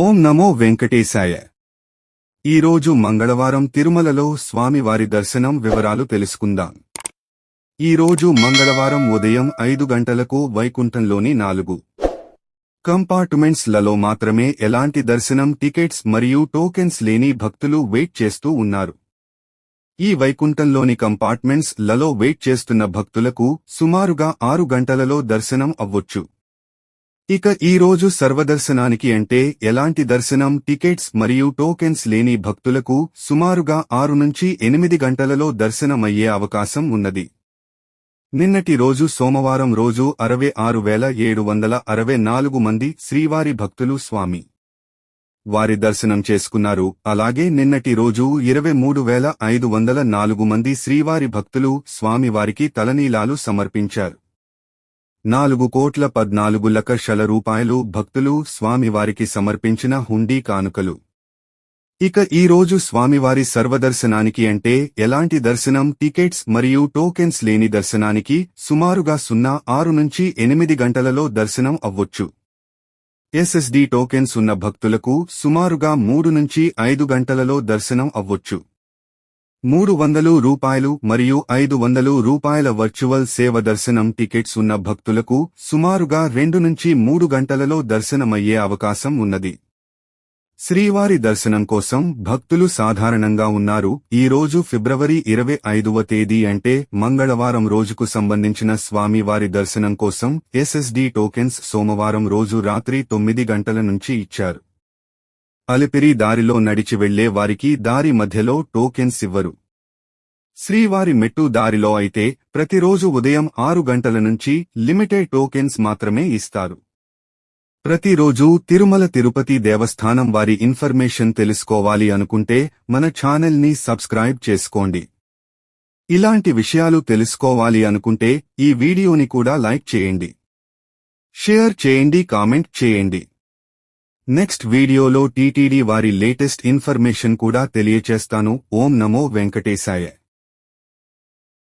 ఓం నమో వెంకటేశాయ. ఈరోజు మంగళవారం తిరుమలలో స్వామివారి దర్శనం వివరాలు తెలుసుకుందాం. ఈరోజు మంగళవారం ఉదయం 5 గంటలకు వైకుంఠంలోని 4 కంపార్ట్మెంట్స్ లలో మాత్రమే ఎలాంటి దర్శనం టికెట్స్ మరియు టోకెన్స్ లేని భక్తులు వెయిట్ చేస్తూ ఉన్నారు. ఈ వైకుంఠంలోని కంపార్ట్మెంట్స్ లలో వెయిట్ చేస్తున్న భక్తులకు సుమారుగా 6 గంటలలో దర్శనం అవ్వొచ్చు. ఇక ఈ రోజు సర్వదర్శనానికి అంటే ఎలాంటి దర్శనం టికెట్స్ మరియు టోకెన్స్ లేని భక్తులకు సుమారుగా 6 నుంచి 8 గంటలలో దర్శనమయ్యే అవకాశం ఉన్నది. నిన్నటి రోజు సోమవారం రోజు 66,764 మంది శ్రీవారి భక్తులు స్వామి వారి దర్శనం చేసుకున్నారు. అలాగే నిన్నటి రోజు 23,504 మంది శ్రీవారి భక్తులు స్వామివారికి తలనీలాలు సమర్పించారు. 4,14,00,000 రూపాయలు భక్తులు స్వామివారికి సమర్పించిన హుండీ కానుకలు. ఇక ఈ రోజు స్వామివారి సర్వదర్శనానికి అంటే ఎలాంటి దర్శనం టికెట్స్ మరియు టోకెన్స్ లేని దర్శనానికి సుమారుగా 6 నుంచి 8 గంటలలో దర్శనం అవ్వొచ్చు. ఎస్ఎస్డి టోకెన్స్ ఉన్న భక్తులకు సుమారుగా 3 నుంచి 5 గంటలలో దర్శనం అవ్వొచ్చు. 300 రూపాయలు మరియు 500 రూపాయల వర్చువల్ సేవ దర్శనం టికెట్స్ ఉన్న భక్తులకు సుమారుగా 2 నుంచి 3 గంటలలో దర్శనమయ్యే అవకాశం ఉన్నది. శ్రీవారి దర్శనం కోసం భక్తులు సాధారణంగా ఉన్నారు. ఈ రోజు ఫిబ్రవరి 25వ తేదీ అంటే మంగళవారం రోజుకు సంబంధించిన స్వామివారి దర్శనం కోసం ఎస్ఎస్డి టోకెన్స్ సోమవారం రోజు రాత్రి 9 గంటల నుంచి ఇచ్చారు. అలిపిరి దారిలో నడిచి వెళ్లే వారికి దారి మధ్యలో టోకెన్స్ ఇవ్వరు. శ్రీవారి మెట్టు దారిలో అయితే ప్రతిరోజు ఉదయం 6 గంటల నుంచి లిమిటెడ్ టోకెన్స్ మాత్రమే ఇస్తారు. ప్రతిరోజు తిరుమల తిరుపతి దేవస్థానం వారి ఇన్ఫర్మేషన్ తెలుసుకోవాలి అనుకుంటే మన ఛానల్ని సబ్స్క్రైబ్ చేసుకోండి. ఇలాంటి విషయాలు తెలుసుకోవాలి అనుకుంటే ఈ వీడియోని కూడా లైక్ చేయండి, షేర్ చేయండి, కామెంట్ చేయండి. నెక్స్ట్ వీడియోలో టీటీడీ వారి లేటెస్ట్ ఇన్ఫర్మేషన్ కూడా తెలియచేస్తాను. ఓం నమో వెంకటేశాయ.